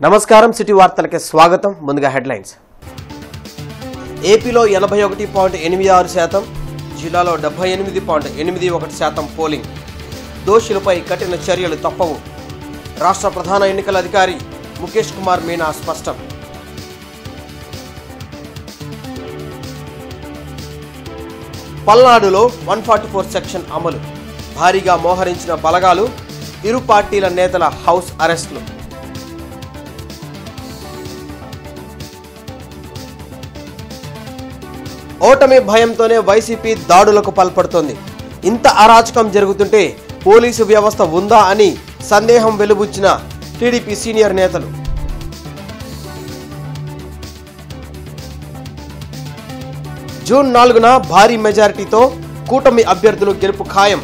నమస్కారం సిటీ వార్తలకి స్వాగతం. ముందుగా హెడ్లైన్స్. ఏపీలో 81.86%, జిల్లాలో 78.81% పోలింగ్. దోషులపై కఠిన చర్యలు తప్పవు. రాష్ట్ర ప్రధాన ఎన్నికల అధికారి ముఖేష్ కుమార్ మీనా స్పష్టం. పల్నాడులో 144 సెక్షన్ అమలు. భారీగా మోహరించిన బలగాలు. ఇరు పార్టీల నేతల హౌస్ అరెస్టులు. ఓటమి భయంతోనే వైసీపీ దాడులకు పాల్పడుతోంది. ఇంత అరాచకం జరుగుతుంటే పోలీసు వ్యవస్థ ఉందా అని సందేహం వెలుబుచ్చిన టీడీపీ సీనియర్ నేతలు. జూన్ 4న భారీ మెజారిటీతో కూటమి అభ్యర్థులు గెలుపు ఖాయం.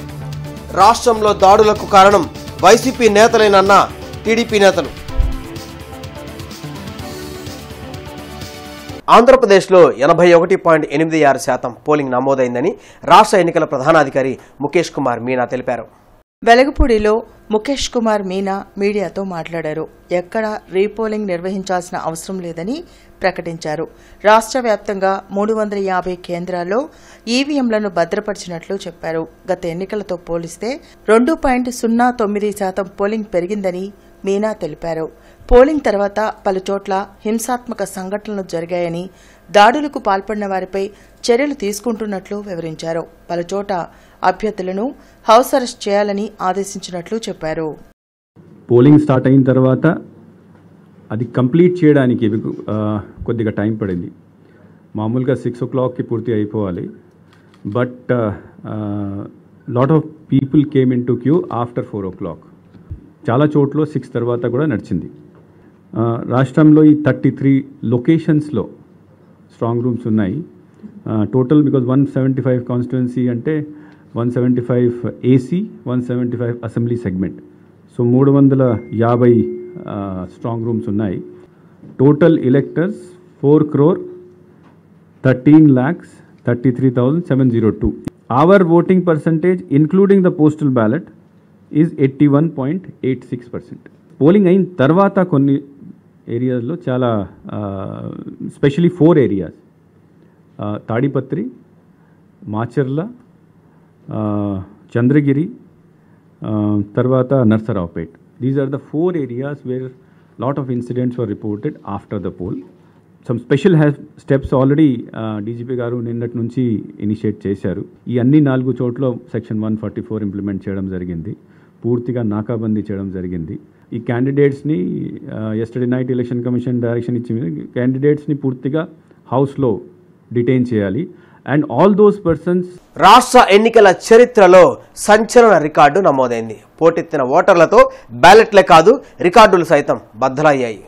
రాష్ట్రంలో దాడులకు కారణం వైసీపీ నేతలేనన్న టీడీపీ నేతలు. ఆంధ్రప్రదేశ్లో 81.86% పోలింగ్ నమోదైందని రాష్ట్ర ఎన్నికల ప్రధానాధికారి ముఖేష్ కుమార్ మీనా తెలిపారు. వెలగపూడిలో ముఖేష్ కుమార్ మీనా మీడియాతో మాట్లాడారు. ఎక్కడా రీపోలింగ్ నిర్వహించాల్సిన అవసరం లేదని ప్రకటించారు. రాష్ట్ర వ్యాప్తంగా 350 కేంద్రాల్లో ఈవీఎంలను భద్రపరిచినట్లు చెప్పారు. గత ఎన్నికలతో పోలిస్తే 2.09% పోలింగ్ పెరిగిందని మీనా తెలిపారు. పోలింగ్ తర్వాత పలుచోట్ల హింసాత్మక సంఘటనలు జరిగాయని, దాడులకు పాల్పడిన వారిపై చర్యలు తీసుకుంటున్నట్లు వివరించారు. పలుచోట అభ్యర్థులను హౌస్ అరెస్ట్ చేయాలని ఆదేశించినట్లు చెప్పారు. పోలింగ్ స్టార్ట్ అయిన తర్వాత అది కంప్లీట్ చేయడానికి కొద్దిగా టైం పడింది. మామూలుగా 6 o'clockకి పూర్తి అయిపోవాలి. But lot of people came in to queue after 4 o'clock. చాలా చోట్ల 6 తర్వాత కూడా నడిచింది. రాష్ట్రంలో ఈ 33 లొకేషన్స్లో స్ట్రాంగ్ రూమ్స్ ఉన్నాయి. టోటల్ బికాజ్ 175 కాన్స్టిట్యుయెన్సీ అంటే 175 AC, 175 assembly segment. So 350 strong rooms ఉన్నాయి. Total electors 4,13,33,702. Our voting percentage including the postal ballot is 81.86%. Polling అయిన తర్వాత కొన్ని ఏరియాస్లో చాలా స్పెషలీ 4 ఏరియాస్, తాడిపత్రి, మాచర్ల, చంద్రగిరి, తర్వాత Narasaraopet. These are the 4 areas where lot of incidents were reported after the poll. Some special steps already DGP గారు నిన్నటి నుంచి initiate చేశారు. ఈ అన్ని 4 చోట్ల సెక్షన్ 144 ఇంప్లిమెంట్ చేయడం జరిగింది. పూర్తిగా నాకాబందీ చేయడం జరిగింది. ఈ క్యాండిడేట్స్ని yesterday night election commission direction ఇచ్చింది. క్యాండిడేట్స్ని పూర్తిగా హౌస్లో డిటైన్ చేయాలి. And all those persons. రాష్ట్ర ఎన్నికల చరిత్రలో సంచలన రికార్డు నమోదైంది. పోటెత్తిన ఓటర్లతో బ్యాలెట్లే కాదు రికార్డులు సైతం బద్దలయ్యాయి.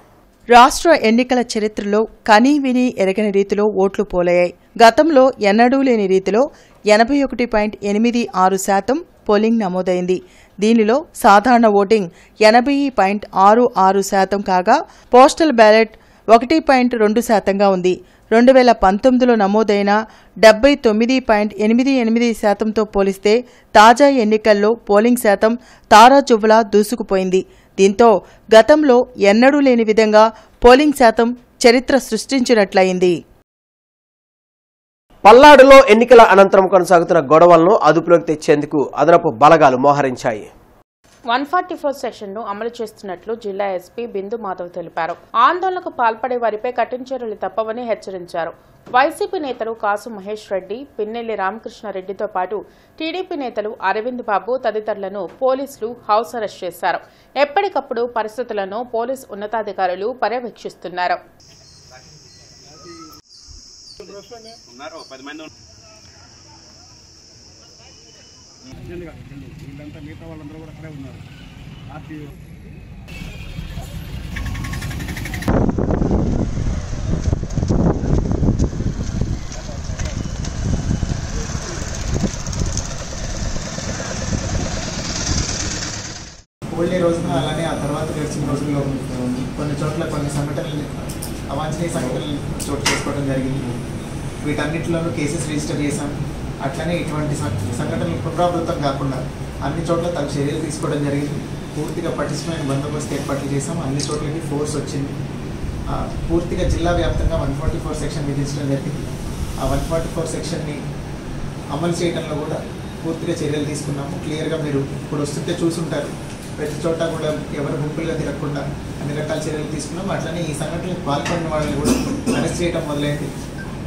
రాష్ట్ర ఎన్నికల చరిత్రలో కనీ విని ఎరగని రీతిలో ఓట్లు పోలయ్యాయి. గతంలో ఎన్నడూ లేని రీతిలో 81.86% పోలింగ్ నమోదైంది. దీనిలో సాధారణ ఓటింగ్ 80.66% కాగా పోస్టల్ బ్యాలెట్ 1.2%గా ఉంది. 2019లో నమోదైన 79.88%తో పోలిస్తే తాజా ఎన్నికల్లో పోలింగ్ శాతం తారాజువ్వలా దూసుకుపోయింది. దీంతో గతంలో ఎన్నడూ లేని విధంగా పోలింగ్ శాతం చరిత్ర సృష్టించినట్లయింది. పల్నాడులో ఎన్నికల అనంతరం కొనసాగుతున్న గొడవలను అదుపులోకి తెచ్చేందుకు అదనపు బలగాలు మోహరించాయి. 144 సెక్షన్ను అమలు చేస్తున్నట్లు జిల్లా ఎస్పీ బిందు మాధవ్ తెలిపారు. ఆందోళనకు పాల్పడే వారిపై కఠిన చర్యలు తప్పవని హెచ్చరించారు. వైసీపీ నేతలు కాసు మహేష్ రెడ్డి, పిన్నెల్లి రామకృష్ణారెడ్డితో పాటు టీడీపీ నేతలు అరవింద్ బాబు తదితరులను పోలీసులు హౌస్ అరెస్ట్ చేశారు. ఎప్పటికప్పుడు పరిస్థితులను పోలీసు ఉన్నతాధికారులు పర్యవేక్షిస్తున్నారు. ఓల్డే రోజున అలానే ఆ తర్వాత గడిచిన రోజుల్లో కొన్ని చోట్ల కొన్ని సంఘటనలు, అవాంఛనీయ సంఘటనలు చోటు చేసుకోవడం జరిగింది. వీటన్నిటిలోనూ కేసెస్ రిజిస్టర్ చేశాం. అట్లనే ఇటువంటి సంఘటనలు పునరావృతం కాకుండా అన్ని చోట్ల తగు చర్యలు తీసుకోవడం జరిగింది. పూర్తిగా పటిష్టమైన బందోబస్తు ఏర్పాట్లు చేసాం. అన్ని చోట్లకి ఫోర్స్ వచ్చింది. పూర్తిగా జిల్లా వ్యాప్తంగా 144 సెక్షన్ విధించడం జరిగింది. ఆ 144 సెక్షన్ని అమలు చేయడంలో కూడా పూర్తిగా చర్యలు తీసుకున్నాము. క్లియర్గా మీరు ఇప్పుడు వస్తుంటే చూసుంటారు. ప్రతి చోట కూడా ఎవరు గుంపులుగా తిరగకుండా అన్ని రకాల చర్యలు తీసుకున్నాము. అట్లనే ఈ సంఘటనలకు పాల్పడిన వాళ్ళని కూడా అరెస్ట్ చేయడం మొదలైంది.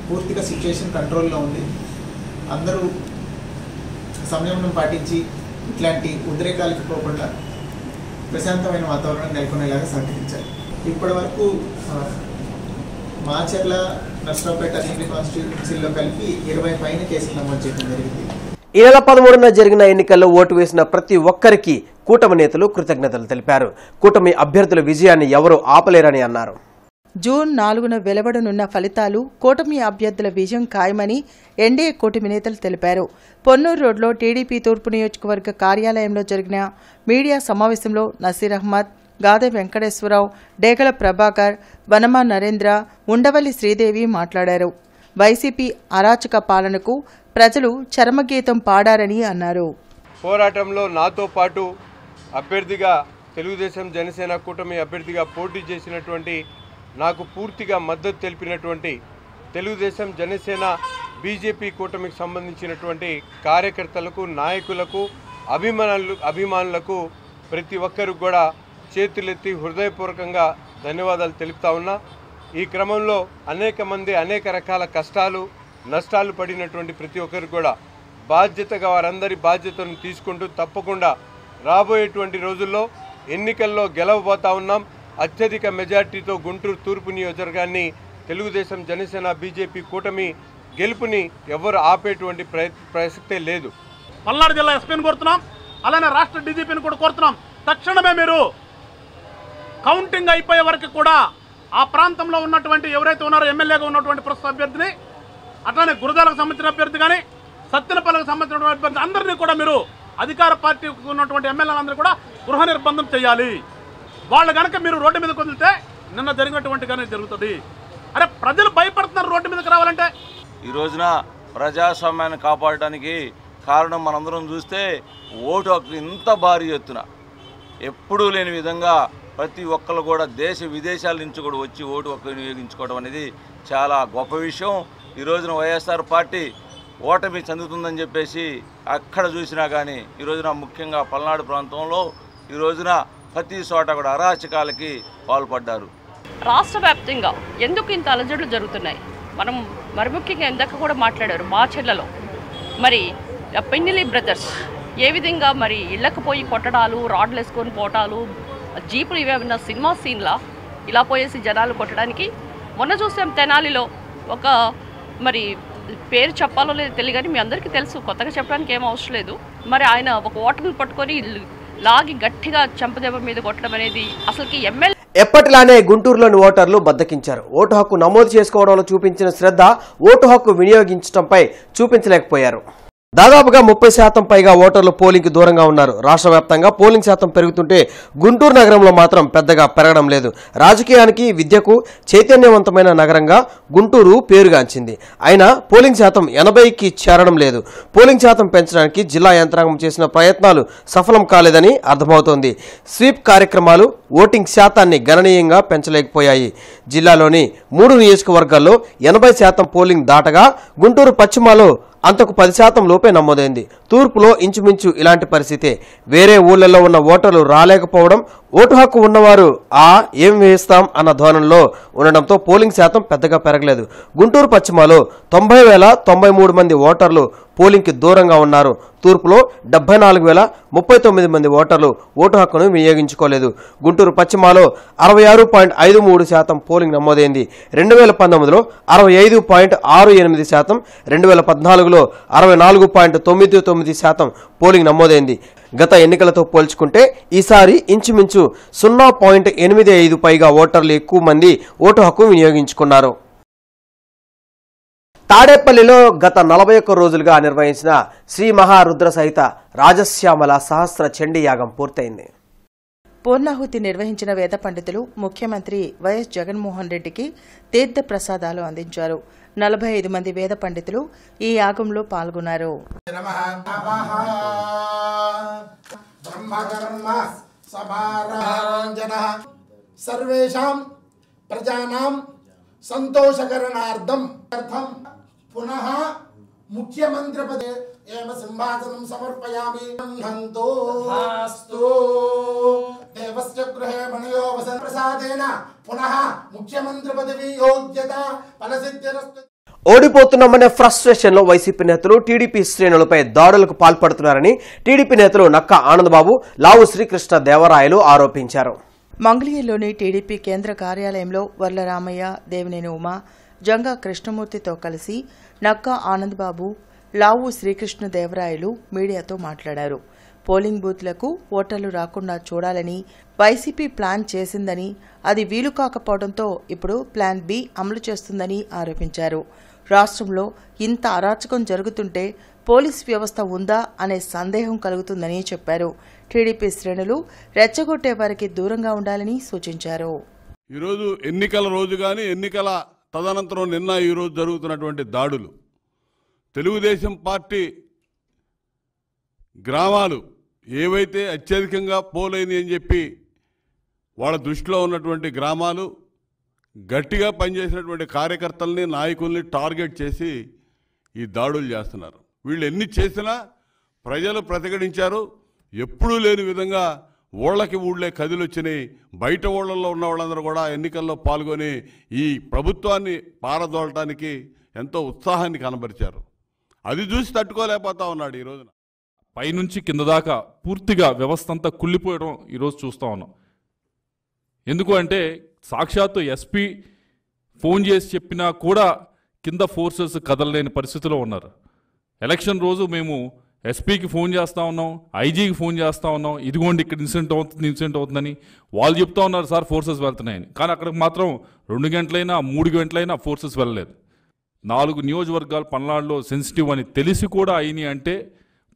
పూర్తిగా సిచ్యువేషన్ కంట్రోల్లో ఉంది. అందరూ సంయమనం పాటించి ఇట్లాంటి ఉద్రేకాలకు పోకుండా ప్రశాంతమైన వాతావరణం నెలకొనేలాగా సహకరించాలి. ఇప్పటి వరకు మాచర్ల, నర్సరావుపేట అసెంబ్లీ కాన్స్టిట్యూన్సీలో కలిపి 20 పైన కేసులు నమోదు చేయడం జరిగింది. ఈ నెల 13న జరిగిన ఎన్నికల్లో ఓటు వేసిన ప్రతి ఒక్కరికి కూటమి నేతలు కృతజ్ఞతలు తెలిపారు. కూటమి అభ్యర్థుల విజయాన్ని ఎవరూ ఆపలేరని అన్నారు. జూన్ 4న వెలువడనున్న ఫలితాలు కూటమి అభ్యర్థుల విజయం ఖాయమని ఎన్డీఏ కూటమి నేతలు తెలిపారు. పొన్నూరు రోడ్లో టీడీపీ తూర్పు నియోజకవర్గ కార్యాలయంలో జరిగిన మీడియా సమావేశంలో నసీర్ అహ్మద్, గాదె వెంకటేశ్వరరావు, డేగల ప్రభాకర్, వనమా నరేంద్ర, ఉండవల్లి శ్రీదేవి మాట్లాడారు. వైసీపీ అరాచక పాలనకు ప్రజలు చరమగీతం పాడారని అన్నారు. పోరాటంలో నాతో పాటు అభ్యర్థిగా తెలుగుదేశం జనసేన కూటమి అభ్యర్థిగా పోటీ చేసినటువంటి, నాకు పూర్తిగా మద్దతు తెలిపినటువంటి తెలుగుదేశం జనసేన బీజేపీ కూటమికి సంబంధించినటువంటి కార్యకర్తలకు, నాయకులకు, అభిమానులకు ప్రతి ఒక్కరికి కూడా చేతులెత్తి హృదయపూర్వకంగా ధన్యవాదాలు తెలుపుతా ఉన్నా. ఈ క్రమంలో అనేక మంది అనేక రకాల కష్టాలు, నష్టాలు పడినటువంటి ప్రతి ఒక్కరికి కూడా బాధ్యతగా వారందరి బాధ్యతను తీసుకుంటూ తప్పకుండా రాబోయేటువంటి రోజుల్లో ఎన్నికల్లో గెలవబోతా ఉన్నాం. అత్యధిక మెజార్టీతో గుంటూరు తూర్పు నియోజకవర్గాన్ని తెలుగుదేశం జనసేన బీజేపీ కూటమి గెలుపుని ఎవరు ఆపేటువంటి ప్రసక్తే లేదు. పల్నాడు జిల్లా ఎస్పీని కోరుతున్నాం, అలానే రాష్ట్ర డీజీపీని కూడా కోరుతున్నాం. తక్షణమే మీరు కౌంటింగ్ అయిపోయే వరకు కూడా ఆ ప్రాంతంలో ఉన్నటువంటి ఎవరైతే ఉన్నారో ఎమ్మెల్యేగా ఉన్నటువంటి ప్రస్తుత అభ్యర్థిని, అట్లానే గురజాలకు సంబంధించిన అభ్యర్థి కానీ, సత్తెనపల్లికి సంబంధించినటువంటి అభ్యర్థి అందరినీ కూడా మీరు అధికార పార్టీకి ఉన్నటువంటి ఎమ్మెల్యేలందరూ కూడా గృహ నిర్బంధం చేయాలి. వాళ్ళు కనుక మీరు రోడ్డు మీదకి వదిలితే నిన్న జరిగినటువంటిగానే జరుగుతుంది. అరే ప్రజలు భయపడుతున్నారు రోడ్డు మీదకి రావాలంటే. ఈ రోజున ప్రజాస్వామ్యాన్ని కాపాడడానికి కారణం మనందరం చూస్తే ఓటు హక్కు ఇంత భారీ ఎత్తున ఎప్పుడూ లేని విధంగా ప్రతి ఒక్కరు కూడా దేశ విదేశాల నుంచి కూడా వచ్చి ఓటు హక్కు వినియోగించుకోవడం అనేది చాలా గొప్ప విషయం. ఈ రోజున వైఎస్ఆర్ పార్టీ ఓటమి చెందుతుందని చెప్పేసి అక్కడ చూసినా కానీ ఈ రోజున ముఖ్యంగా పల్నాడు ప్రాంతంలో ఈ రోజున ప్రతి చోట కూడా అరాచకాలకి పాల్పడ్డారు. రాష్ట్ర వ్యాప్తంగా ఎందుకు ఇంత అలజడులు జరుగుతున్నాయి? మనం మరి ముఖ్యంగా ఎందాక కూడా మాట్లాడారు మాచెర్లలో మరి పిన్నెల్లి బ్రదర్స్ ఏ విధంగా మరి ఇళ్లకు పోయి కొట్టడాలు, రాడ్లు వేసుకొని పోవటాలు, జీపులు ఇవేమన్నా సినిమా సీన్లా ఇలా పోయేసి జనాలు కొట్టడానికి. మొన్న చూసాం తెనాలిలో ఒక మరి పేరు చెప్పాలో లేదో తెలియదు కానీ మీ అందరికీ తెలుసు, కొత్తగా చెప్పడానికి ఏం అవసరం లేదు. మరి ఆయన ఒక ఓటర్ని పట్టుకొని లాగి గట్టిగా చంపదెబ్బ మీద కొట్టడం అనేది అసలుకి ఎమ్మెల్యే. ఎప్పటిలానే గుంటూరులోని ఓటర్లు బద్దకించారు. ఓటు హక్కు నమోదు చేసుకోవడంలో చూపించిన శ్రద్ధ ఓటు హక్కు వినియోగించడంపై చూపించలేకపోయారు. దాదాపుగా 30% పైగా ఓటర్లు పోలింగ్కి దూరంగా ఉన్నారు. రాష్ట్ర వ్యాప్తంగా పోలింగ్ శాతం పెరుగుతుంటే గుంటూరు నగరంలో మాత్రం పెద్దగా పెరగడం లేదు. రాజకీయానికి, విద్యకు చైతన్యవంతమైన నగరంగా గుంటూరు పేరుగాంచింది. అయినా పోలింగ్ శాతం 80కి చేరడం లేదు. పోలింగ్ శాతం పెంచడానికి జిల్లా యంత్రాంగం చేసిన ప్రయత్నాలు సఫలం కాలేదని అర్థమవుతోంది. స్వీప్ కార్యక్రమాలు ఓటింగ్ శాతాన్ని గణనీయంగా పెంచలేకపోయాయి. జిల్లాలోని 3 నియోజకవర్గాల్లో 80% పోలింగ్ దాటగా గుంటూరు పశ్చిమలో అంతకు 10% లోపే నమోదైంది. తూర్పులో ఇంచుమించు ఇలాంటి పరిస్థితే. వేరే ఊళ్ళల్లో ఉన్న ఓటర్లు రాలేకపోవడం, ఓటు హక్కు ఉన్నవారు ఏం వేస్తాం అన్న ధోరణిలో ఉండడంతో పోలింగ్ శాతం పెద్దగా పెరగలేదు. గుంటూరు పశ్చిమలో 90,093 మంది ఓటర్లు పోలింగ్కి దూరంగా ఉన్నారు. తూర్పులో 74,039 మంది ఓటర్లు ఓటు హక్కును వినియోగించుకోలేదు. గుంటూరు పశ్చిమలో 66.53% పోలింగ్ నమోదైంది. 2019లో 65.68%, 2014లో 64.99% పోలింగ్ నమోదైంది. గత ఎన్నికలతో పోల్చుకుంటే ఈసారి ఇంచుమించు 0.85 పైగా ఓటర్లు ఎక్కువ మంది ఓటు హక్కు వినియోగించుకున్నారు. తాడేపల్లిలో గత 41 రోజులుగా నిర్వహించిన శ్రీ మహారుద్ర సహిత రాజశ్యామల సహస్ర చండీ యాగం పూర్తయింది. పూర్ణాహుతి నిర్వహించిన వేద పండితులు ముఖ్యమంత్రి వైఎస్ జగన్మోహన్ రెడ్డికి తీర్థ ప్రసాదాలు అందించారు. 45 మంది వేద పండితులు ఈ యాగంలో పాల్గొన్నారు. సభారాంజనః సర్వేషాం ప్రజానాం సంతోషకరణార్థం పునః ముఖ్యమంత్రి పదే ఏమ సింహాసనం సమర్పయామి. హంతో అస్తు దేవస్య గృహే మణయో వసన ప్రసాదేన పునః ముఖ్యమంత్రి పదవి యోగ్యత ఫలసిద్ధిరస్తు. ఓడిపోతున్నామనే ఫ్రస్ట్రేషన్ లో వైసీపీ నేతలు టీడీపీ శ్రేణులపై దాడులకు పాల్పడుతున్నారని టీడీపీ నేతలు నక్కా ఆనందబాబు, లావు శ్రీకృష్ణ దేవరాయలు ఆరోపించారు. మంగళగిరిలోని టీడీపీ కేంద్ర కార్యాలయంలో వర్ల రామయ్య, దేవినేని ఉమా, జంగా కృష్ణమూర్తితో కలిసి నక్కా ఆనందబాబు, లావు శ్రీకృష్ణ దేవరాయలు మీడియాతో మాట్లాడారు. పోలింగ్ బూత్లకు ఓటర్లు రాకుండా చూడాలని వైసీపీ ప్లాన్ చేసిందని, అది వీలు కాకపోవడంతో ఇప్పుడు ప్లాన్ బి అమలు చేస్తుందని ఆరోపించారు. రాష్ట్రంలో ఇంత అరాచకం జరుగుతుంటే పోలీస్ వ్యవస్థ ఉందా అనే సందేహం కలుగుతుందని చెప్పారు. టీడీపీ శ్రేణులు రెచ్చగొట్టే వారికి దూరంగా ఉండాలని సూచించారు. ఈరోజు ఎన్నికల రోజు కానీ ఎన్నికల తదనంతరం నిన్న ఈరోజు జరుగుతున్నటువంటి దాడులు, తెలుగుదేశం పార్టీ గ్రామాలు ఏవైతే అత్యధికంగా పోలైంది అని చెప్పి వాళ్ళ దృష్టిలో ఉన్నటువంటి గ్రామాలు గట్టిగా పనిచేసినటువంటి కార్యకర్తల్ని, నాయకుల్ని టార్గెట్ చేసి ఈ దాడులు చేస్తున్నారు. వీళ్ళు ఎన్ని చేసినా ప్రజలు ప్రతిఘటించారు. ఎప్పుడూ లేని విధంగా ఊళ్ళకి ఊళ్ళే కదిలొచ్చినాయి. బయట ఊళ్ళల్లో ఉన్న వాళ్ళందరూ కూడా ఎన్నికల్లో పాల్గొని ఈ ప్రభుత్వాన్ని పారదోలటానికి ఎంతో ఉత్సాహాన్ని కనబరిచారు. అది చూసి తట్టుకోలేకపోతా ఉన్నాడు. ఈ రోజున పైనుంచి కింద దాకా పూర్తిగా వ్యవస్థ అంతా కుళ్ళిపోయడం ఈరోజు చూస్తూ ఉన్నాం. ఎందుకు అంటే సాక్షాత్తు ఎస్పీ ఫోన్ చేసి చెప్పినా కూడా కింద ఫోర్సెస్ కదలలేని పరిస్థితిలో ఉన్నారు. ఎలక్షన్ రోజు మేము ఎస్పీకి ఫోన్ చేస్తూ ఉన్నాం, ఐజీకి ఫోన్ చేస్తూ ఉన్నాం, ఇదిగోండి ఇక్కడ ఇన్సిడెంట్ అవుతుందని. వాళ్ళు చెప్తా ఉన్నారు సార్ ఫోర్సెస్ వెళ్తున్నాయని. కానీ అక్కడికి మాత్రం 2 గంటలైనా 3 గంటలైనా ఫోర్సెస్ వెళ్ళలేదు. 4 నియోజకవర్గాలు పల్నాడులో సెన్సిటివ్ అని తెలిసి కూడా అయినాయి అంటే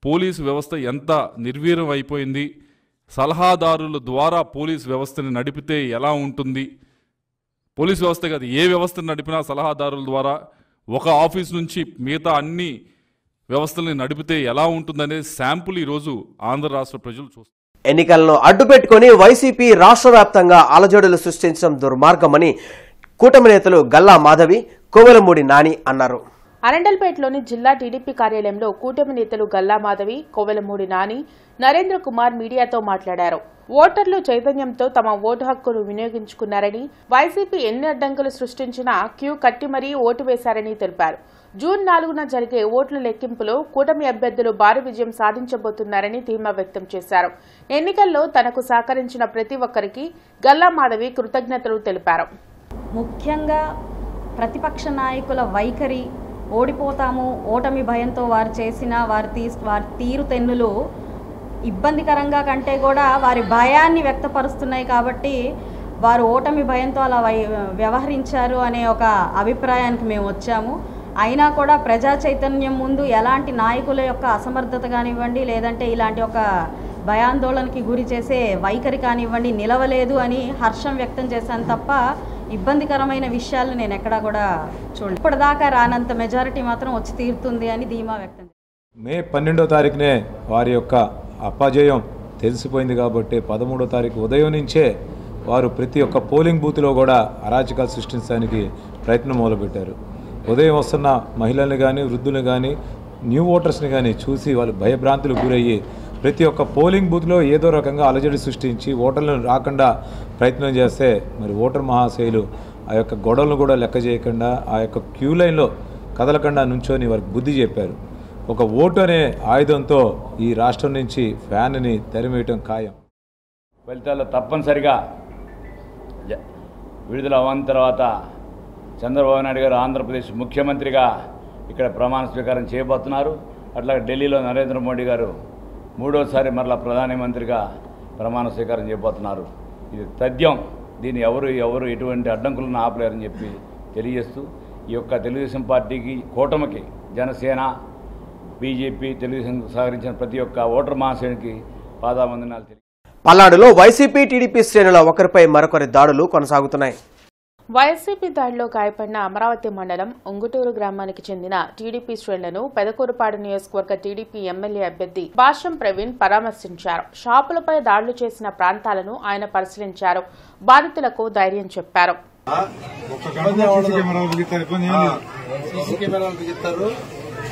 పోలీసు వ్యవస్థ ఎంత నిర్వీర్యం అయిపోయింది. సలహాదారుల ద్వారా పోలీస్ వ్యవస్థని నడిపితే ఎలా ఉంటుంది, పోలీస్ వ్యవస్థ కాదు ఏ వ్యవస్థను నడిపినా సలహాదారుల ద్వారా ఒక ఆఫీస్ నుంచి మిగతా అన్ని వ్యవస్థల్ని నడిపితే ఎలా ఉంటుందనే శాంపుల్ ఈరోజు ఆంధ్ర రాష్ట్ర ప్రజలు చూస్తారు. ఎన్నికలను అడ్డుపెట్టుకుని వైసీపీ రాష్ట్ర వ్యాప్తంగా అలజడులు సృష్టించడం దుర్మార్గమని కూటమి నేతలు గల్లా మాధవి, కోవెలమూడి నాని అన్నారు. అరండల్పేటలోని జిల్లా టీడీపీ కార్యాలయంలో కూటమి నేతలు గల్లా మాధవి, కోవెలమూడి నాని, నరేంద్ర కుమార్ మీడియాతో మాట్లాడారు. ఓటర్లు చైతన్యంతో తమ ఓటు హక్కును వినియోగించుకున్నారని, వైసీపీ ఎన్ని అడ్డంకులు సృష్టించినా క్యూ కట్టి మరీ ఓటు వేశారని తెలిపారు. జూన్ 4న జరిగే ఓట్ల లెక్కింపులో కూటమి అభ్యర్థులు భారీ విజయం సాధించబోతున్నారని ధీమా వ్యక్తం చేశారు. ఎన్నికల్లో తనకు సహకరించిన ప్రతి ఒక్కరికి గల్లా మాధవి కృతజ్ఞతలు తెలిపారు. ముఖ్యంగా ప్రతిపక్ష నాయకుల వైఖరి, ఓడిపోతాము ఓటమి భయంతో వారు చేసిన వారి తీరుతెన్నులు ఇబ్బందికరంగా కంటే కూడా వారి భయాన్ని వ్యక్తపరుస్తున్నాయి. కాబట్టి వారు ఓటమి భయంతో అలా వ్యవహరించారు అనే ఒక అభిప్రాయానికి మేము వచ్చాము. అయినా కూడా ప్రజా చైతన్యం ముందు ఎలాంటి నాయకుల యొక్క అసమర్థత కానివ్వండి, లేదంటే ఇలాంటి ఒక భయాందోళనకి గురి చేసే వైఖరి కానివ్వండి నిలవలేదు అని హర్షం వ్యక్తం చేశాను తప్ప ఇబ్బందికరమైన విషయాలు నేను ఎక్కడా కూడా చూడలేదు. ఇప్పటిదాకా రానంత మెజారిటీ మాత్రం వచ్చి తీరుతుంది అని ధీమా వ్యక్తం. మే 12వ తారీఖునే వారి యొక్క అపజయం తెలిసిపోయింది కాబట్టి 13వ తారీఖు ఉదయం నుంచే వారు ప్రతి ఒక్క పోలింగ్ బూత్లో కూడా అరాచకాలు సృష్టించడానికి ప్రయత్నం మొదలుపెట్టారు. ఉదయం వస్తున్న మహిళల్ని కానీ, వృద్ధులు కానీ, న్యూ ఓటర్స్ని కానీ చూసి వాళ్ళు భయభ్రాంతులకు గురయ్యి ప్రతి ఒక్క పోలింగ్ బూత్లో ఏదో రకంగా అలజడి సృష్టించి ఓటర్లను రాకుండా ప్రయత్నం చేస్తే మరి ఓటర్ మహాశయులు ఆ యొక్క గొడవలను కూడా లెక్క చేయకుండా ఆ యొక్క క్యూ లైన్లో కదలకుండా నుంచొని వారికి బుద్ధి చెప్పారు. ఒక ఓటు అనే ఆయుధంతో ఈ రాష్ట్రం నుంచి ఫ్యాన్ని తెరమేయటం ఖాయం. ఫలితాల్లో తప్పనిసరిగా విడుదల అవ్వని తర్వాత చంద్రబాబు నాయుడు గారు ఆంధ్రప్రదేశ్ ముఖ్యమంత్రిగా ఇక్కడ ప్రమాణ స్వీకారం చేయబోతున్నారు. అట్లాగే ఢిల్లీలో నరేంద్ర మోడీ గారు 3వసారి మరలా ప్రధానమంత్రిగా ప్రమాణ స్వీకారం చేయబోతున్నారు. ఇది తథ్యం. దీన్ని ఎవరు ఎటువంటి అడ్డంకులను ఆపలేరని చెప్పి తెలియజేస్తూ ఈ యొక్క తెలుగుదేశం పార్టీకి, కూటమికి, జనసేన, బీజేపీ, తెలుగుదేశం సహకరించిన ప్రతి ఒక్క ఓటర్ మహాశయునికి పాదావందనాలు తెలియ. పల్నాడులో వైసీపీ టీడీపీ శ్రేణుల ఒకరిపై మరొకరి దాడులు కొనసాగుతున్నాయి. వైసీపీ దాడిలో గాయపడిన అమరావతి మండలం ఉంగుటూరు గ్రామానికి చెందిన టీడీపీ శ్రేణులను పెదకూరుపాడు నియోజకవర్గ టీడీపీ ఎమ్మెల్యే అభ్యర్థి భాష్యం ప్రవీణ్ పరామర్శించారు. షాపులపై దాడులు చేసిన ప్రాంతాలను ఆయన పరిశీలించారు. బాధితులకు ధైర్యం చెప్పారు.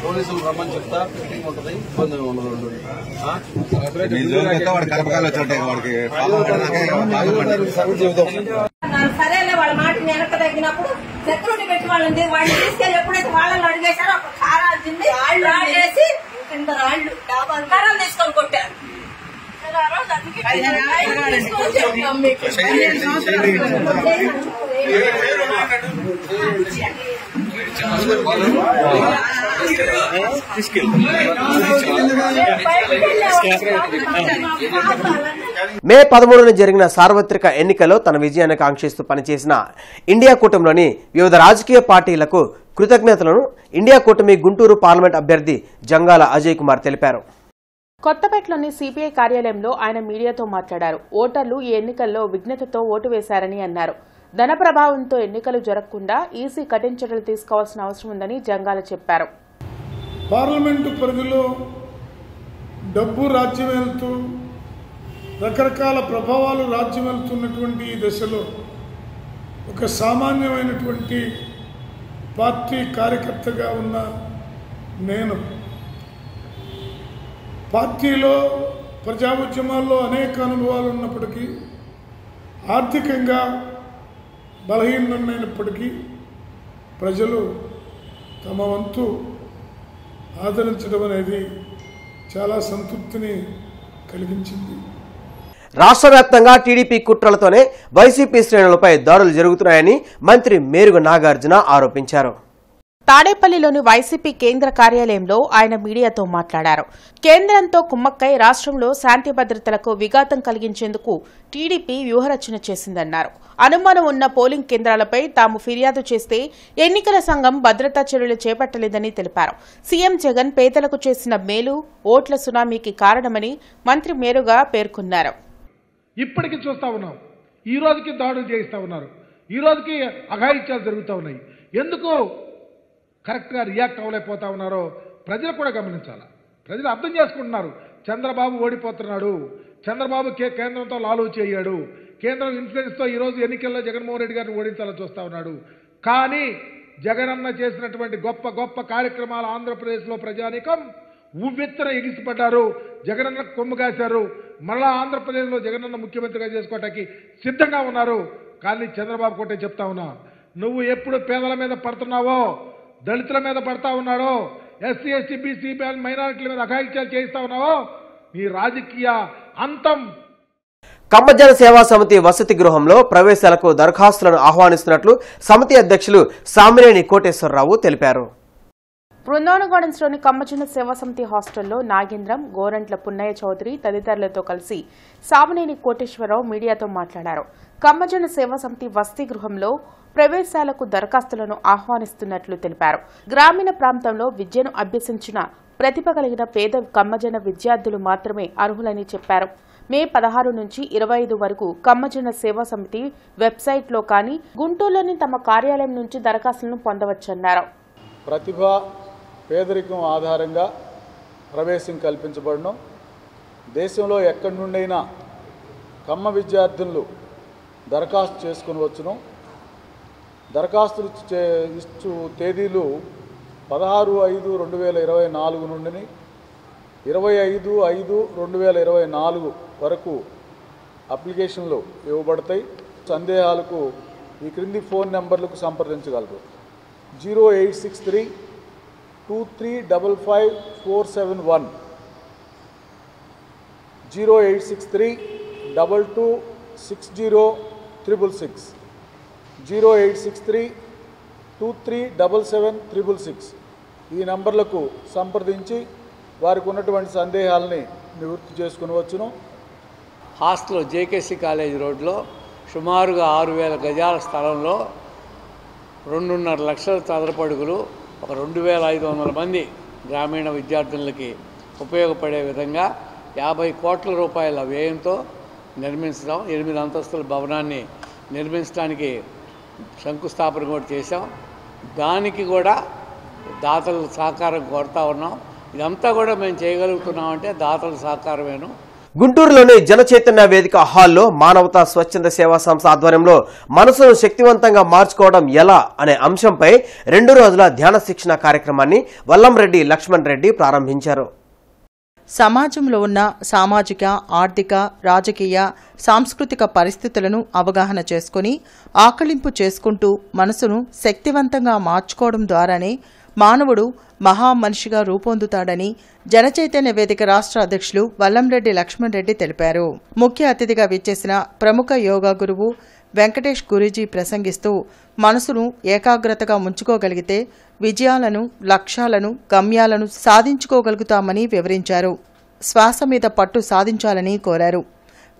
పోలీసులు రమ్మని చెప్తా, మీటింగ్ ఉంటుంది, ఇబ్బంది ఉండదు. సరేలే వాళ్ళ మాట వెనక తగ్గినప్పుడు సెక్యూరిటీ పెట్టి వాళ్ళని తీసుకెళ్ళి ఎప్పుడైతే వాళ్ళని అడిగేశారో అప్పుడు కారాలు తింది వేసి కింద రాళ్ళు కారాలు తీసుకొని కొట్టారు. మే 13న జరిగిన సార్వత్రిక ఎన్నికల్లో తన విజయాన్ని కాంక్షిస్తూ పనిచేసిన ఇండియా కూటమిలోని వివిధ రాజకీయ పార్టీలకు కృతజ్ఞతలను ఇండియా కూటమి గుంటూరు పార్లమెంట్ అభ్యర్థి జంగాల అజయ్ కుమార్ తెలిపారు. కొత్తపేటలోని సిపిఐ కార్యాలయంలో ఆయన మీడియాతో మాట్లాడారు. ఓటర్లు ఈ ఎన్నికల్లో విఘ్నతతో ఓటు వేశారని అన్నారు. ధన ప్రభావంతో ఎన్నికలు జరగకుండా ఈసీ కఠిన చర్యలు తీసుకోవాల్సిన అవసరం ఉందని జంగాల చెప్పారు. పార్లమెంటు పరిధిలో డబ్బు రాజ్యమేలుతూ రకరకాల ప్రభావాలు రాజ్యమేలుతున్నటువంటి ఈ దశలో ఒక సామాన్యమైనటువంటి పార్టీ కార్యకర్తగా ఉన్న నేను పార్టీలో ప్రజా ఉద్యమాల్లో అనేక అనుభవాలు ఉన్నప్పటికీ ఆర్థికంగా బలహీనమైనప్పటికీ ప్రజలు తమ వంతు ఆదరించడం అనేది చాలా సంతృప్తిని కలిగించింది. రాష్ట్ర వ్యాప్తంగా టీడీపీ కుట్రలతోనే వైసీపీ శ్రేణులపై దాడులు జరుగుతున్నాయని మంత్రి మేరుగు నాగార్జున ఆరోపించారు. తాడేపల్లిలోని వైసీపీ కేంద్ర కార్యాలయంలో ఆయన మీడియాతో మాట్లాడారు. కేంద్రంతో కుమ్మక్కై రాష్ట్రంలో శాంతి భద్రతలకు విఘాతం కలిగించేందుకు టీడీపీ వ్యూహరచన చేసిందన్నారు. అనుమానం ఉన్న పోలింగ్ కేంద్రాలపై తాము ఫిర్యాదు చేస్తే ఎన్నికల సంఘం భద్రతా చర్యలు చేపట్టలేదని తెలిపారు. సీఎం జగన్ పేదలకు చేసిన మేలు ఓట్ల సునామీకి కారణమని మంత్రి మేరుగా పేర్కొన్నారు. ఇప్పటికీ చూస్తా ఉన్నాం, ఈ రోజుకి దాడులు చేయిస్తా ఉన్నారు, ఈ రోజుకి అఘాయిత్యాలు జరుగుతూ ఉన్నాయి. ఎందుకు కరెక్ట్గా రియాక్ట్ అవ్వలేకపోతా ఉన్నారో ప్రజలు కూడా గమనించాలి. ప్రజలు అర్థం చేసుకుంటున్నారు. చంద్రబాబు ఓడిపోతున్నాడు, చంద్రబాబు కేంద్రంతో లాలూచి అయ్యాడు, కేంద్రం ఇన్ఫ్లుయెన్స్తో ఈరోజు ఎన్నికల్లో జగన్మోహన్ రెడ్డి గారిని ఓడించాలని చూస్తూ ఉన్నాడు. కానీ జగనన్న చేసినటువంటి గొప్ప గొప్ప కార్యక్రమాలు ఆంధ్రప్రదేశ్లో ప్రజానీకం ఉవ్వెత్తున ఎగిసిపడ్డారు, జగనన్న కొమ్ము కాశారు. మరలా ఆంధ్రప్రదేశ్లో జగనన్న ముఖ్యమంత్రిగా చేసుకోవటానికి సిద్ధంగా ఉన్నారు. కానీ చంద్రబాబు కోటే చెప్తా ఉన్నా, నువ్వు ఎప్పుడు పేదల మీద పడుతున్నావో, దళితుల మీద పడతా ఉన్నాడో, ఎస్సీ ఎస్టీ బీసీ మైనారిటీల మీద అఘాయిత్యాలు చేయిస్తా ఉన్నావో, నీ రాజకీయ అంతం. కమ్మజన సేవా సమితి వసతి గృహంలో ప్రవేశాలకు దరఖాస్తులను ఆహ్వానిస్తున్నట్లు సమితి అధ్యక్షులు సామినేని కోటేశ్వరరావు తెలిపారు. బృందావనగార్డెన్స్లోని కమ్మజన సేవా సమితి హాస్టల్లో నాగేంద్రం, గోరంట్ల పున్నయ్య చౌదరి తదితరులతో కలిసి సామినేని కోటేశ్వరరావు మీడియాతో మాట్లాడారు. కమ్మజన సేవా సమితి వసతి గృహంలో ప్రవేశాలకు దరఖాస్తులను ఆహ్వానిస్తున్నట్లు తెలిపారు. గ్రామీణ ప్రాంతంలో విద్యను అభ్యసించిన ప్రతిభ కలిగిన పేద కమ్మజన విద్యార్థులు మాత్రమే అర్హులని చెప్పారు. మే 16 నుంచి 25 వరకు కమ్మజన సేవా సమితి వెబ్సైట్లో కానీ గుంటూరులోని తమ కార్యాలయం నుంచి దరఖాస్తులను పొందవచ్చన్నారు. ప్రతిభ, పేదరికం ఆధారంగా ప్రవేశం కల్పించబడను. దేశంలో ఎక్కడి నుండైనా కమ్మ విద్యార్థులు దరఖాస్తు చేసుకుని వచ్చును. దరఖాస్తులు ఇచ్చు తేదీలు 16/5/2024 నుండి 25/5/2024 వరకు అప్లికేషన్లు ఇవ్వబడతాయి. సందేహాలకు ఈ క్రింది ఫోన్ నెంబర్లకు సంప్రదించగలరు. 0863 2355 471, 0863 2260 666, 0863 2377 666 ఈ నంబర్లకు సంప్రదించి వారికి ఉన్నటువంటి సందేహాలని నివృత్తి చేసుకునవచ్చును. హాస్టల్ జేకేసీ కాలేజ్ రోడ్లో సుమారుగా 6000 గజాల స్థలంలో 2.5 లక్షల చదరపడుగులు ఒక 2500 మంది గ్రామీణ విద్యార్థులకి ఉపయోగపడే విధంగా 50 కోట్ల రూపాయల వ్యయంతో నిర్మించడం, 8 అంతస్తుల భవనాన్ని నిర్మించడానికి శంకుస్థాపన కూడా చేశాం. దానికి కూడా దాతల సహకారం కోరుతా ఉన్నాం. ఇదంతా కూడా మేము చేయగలుగుతున్నామంటే దాతల సహకారమేను. గుంటూరులోని జనచైతన్య వేదిక హాల్లో మానవతా స్వచ్ఛంద సేవా సంస్థ ఆధ్వర్యంలో మనసును శక్తివంతంగా మార్చుకోవడం ఎలా అనే అంశంపై 2 రోజుల ధ్యాన శిక్షణ కార్యక్రమాన్ని వల్లంరెడ్డి లక్ష్మణ్ రెడ్డి ప్రారంభించారు. సమాజంలో ఉన్న సామాజిక, ఆర్థిక, రాజకీయ, సాంస్కృతిక పరిస్థితులను అవగాహన చేసుకుని ఆకళింపు చేసుకుంటూ మనసును శక్తివంతంగా మార్చుకోవడం ద్వారానే మానవుడు మహామనిషిగా రూపొందుతాడని జనచైతన్య వేదిక రాష్ట్ర అధ్యక్షులు వల్లంరెడ్డి లక్ష్మణ్ రెడ్డి తెలిపారు. ముఖ్య అతిథిగా విచ్చేసిన ప్రముఖ యోగా గురువు వెంకటేష్ గురూజీ ప్రసంగిస్తూ మనసును ఏకాగ్రతగా ముంచుకోగలిగితే విజయాలను, లక్ష్యాలను, గమ్యాలను సాధించుకోగలుగుతామని వివరించారు. శ్వాస మీద పట్టు సాధించాలని కోరారు.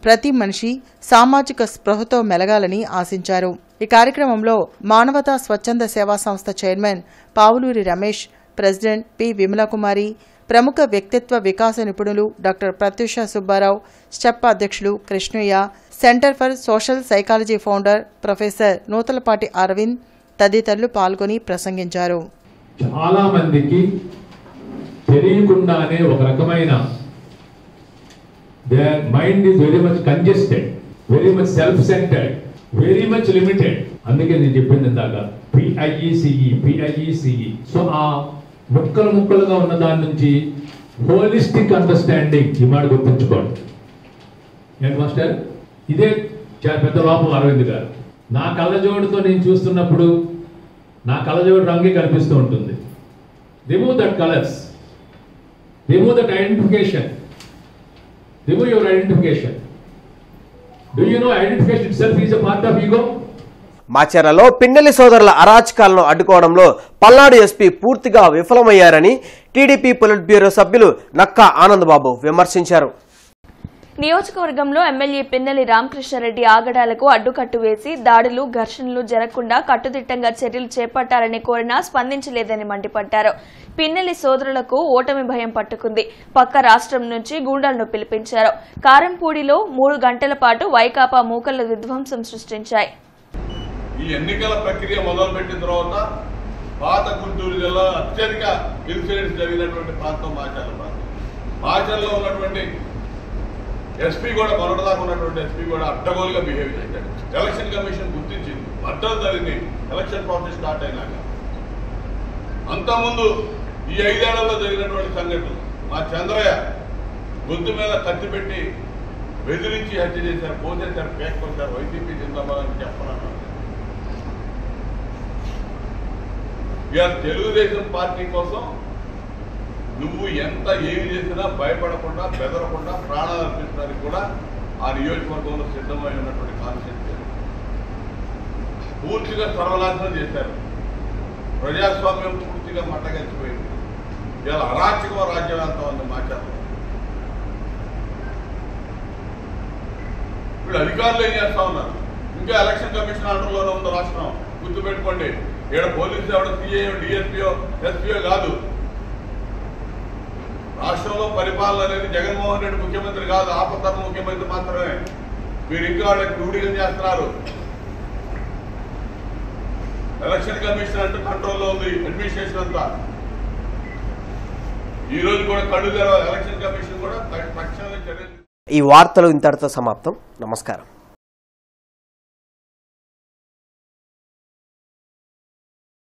ప్రతి మనిషి సామాజిక స్పృహతో మెలగాలని ఆశించారు. ఈ కార్యక్రమంలో మానవతా స్వచ్ఛంద సేవా సంస్థ chairman Pavuluri Ramesh, president P Vimalakumari, ప్రముఖ వ్యక్తిత్వ వికాస నిపుణులు డాక్టర్ ప్రత్యూష సుబ్బారావు, స్టెప్ అధ్యక్షులు Krishnaiah, centre for social psychology founder professor Nuthalapati Aravind తదితరులు పాల్గొని ప్రసంగించారు. చాలా మందికి తెలియకుండానే ఒక రకమైన their mind is very much congested, very much self-centered, very much limited. అందుకే నేను చెప్పింది ఇందాక PIECE. సో ఆ ముక్కలుగా ఉన్న దాని నుంచి హోలిస్టిక్ అండర్స్టాండింగ్ ఈ మాట గుర్తుంచుకోండి. ఏంటి మాస్టర్, ఇదే చాలా పెద్ద లోపం అరవింద్ గారు. నా కళ్ళజోడుతో నేను చూస్తున్నప్పుడు నా కళ్ళజోడు రంగే కనిపిస్తూ ఉంటుంది. Remove that colours, remove that identification. Remove your identification. Do you know identification itself is a part of ego? మాచర్లలో పిన్నెల్లి సోదరుల అరాచకాలను అడ్డుకోవడంలో పల్నాడు ఎస్పీ పూర్తిగా విఫలమయ్యారని టీడీపీ పొలిట్ బ్యూరో సభ్యులు నక్కా ఆనందబాబు విమర్శించారు. నియోజకవర్గంలో ఎమ్మెల్యే పిన్నెల్లి రామకృష్ణారెడ్డి ఆగడాలకు అడ్డుకట్టు వేసి దాడులు, ఘర్షణలు జరగకుండా కట్టుదిట్టంగా చర్యలు చేపట్టాలని కోరినా స్పందించలేదని మండిపడ్డారు. పిన్నెల్లి సోదరులకు ఓటమి భయం పట్టుకుంది. పక్క రాష్ట్రం నుంచి గూండాలను పిలిపించారు. కారంపూడిలో 3 గంటల పాటు వైకాపా మూకల విధ్వంసం సృష్టించాయి. ఈ ఎన్నికల ప్రక్రియ మొదలుపెట్టిన తర్వాత పాత గుంటూరు జిల్లా అత్యధిక ఇన్సిడెంట్స్ జరిగినటువంటి ప్రాంతం మాచర్లో ఉన్నటువంటి ఎస్పీ కూడా మొదటిదాకా ఉన్నటువంటి ఎస్పీ కూడా అడ్డగోలుగా బిహేవ్ చేశాడు. ఎలక్షన్ కమిషన్ గుర్తించింది. మద్దతు జరిగింది ఎలక్షన్ ప్రాసెస్ స్టార్ట్ అయినాక. అంతకుముందు ఈ 5 ఏళ్లలో జరిగినటువంటి సంఘటనలు మా చంద్రయ్య గొంతు మీద కత్తి పెట్టి బెదిరించి హత్య చేశారు, పోసేశారు, పేర్కొంటారు. వైసీపీ జిందాబాద్ అని చెప్పనన్నారు. ఇవాళ తెలుగుదేశం పార్టీ కోసం నువ్వు ఎంత ఏమి చేసినా భయపడకుండా, బెదరకుండా ప్రాణాలు అర్పించడానికి కూడా ఆ నియోజకవర్గంలో సిద్ధమై ఉన్నటువంటి కాన్సెప్ట్ పూర్తిగా సర్వనాశనం చేశారు. ప్రజాస్వామ్యం పూర్తిగా మట్టగలిచిపోయింది. ఇలా అరాచక రాజ్యాంగం ఉంది మాట్లాడారు. ఇప్పుడు అధికారులు ఏం చేస్తా ఉన్నారు? ఇంకా ఎలక్షన్ కమిషన్ ఆర్డర్లోనే ఉంది రాష్ట్రం. గుర్తుపెట్టుకోండి, ఇక్కడ పోలీసు ఎవడో సిఐఓ, డిఎస్పీఓ, ఎస్పీఓ కాదు. రాష్ట్రంలో పరిపాలన అనేది జగన్మోహన్ రెడ్డి ముఖ్యమంత్రి కాదు, ఆపద్ధర్మ ముఖ్యమంత్రి మాత్రమే. మీరు ఇంకా వాళ్ళకి రూఢిగా చేస్తున్నారు. ఎలక్షన్ కమిషన్ అంటే కంట్రోల్లో ఉంది అడ్మినిస్ట్రేషన్ అంతా. ఈ రోజు కూడా కళ్ళు తెరవ ఎలక్షన్ కమిషన్ కూడా తక్షణమే చర్యలు. ఈ వార్తలు ఇంతటితో సమాప్తం. నమస్కారం.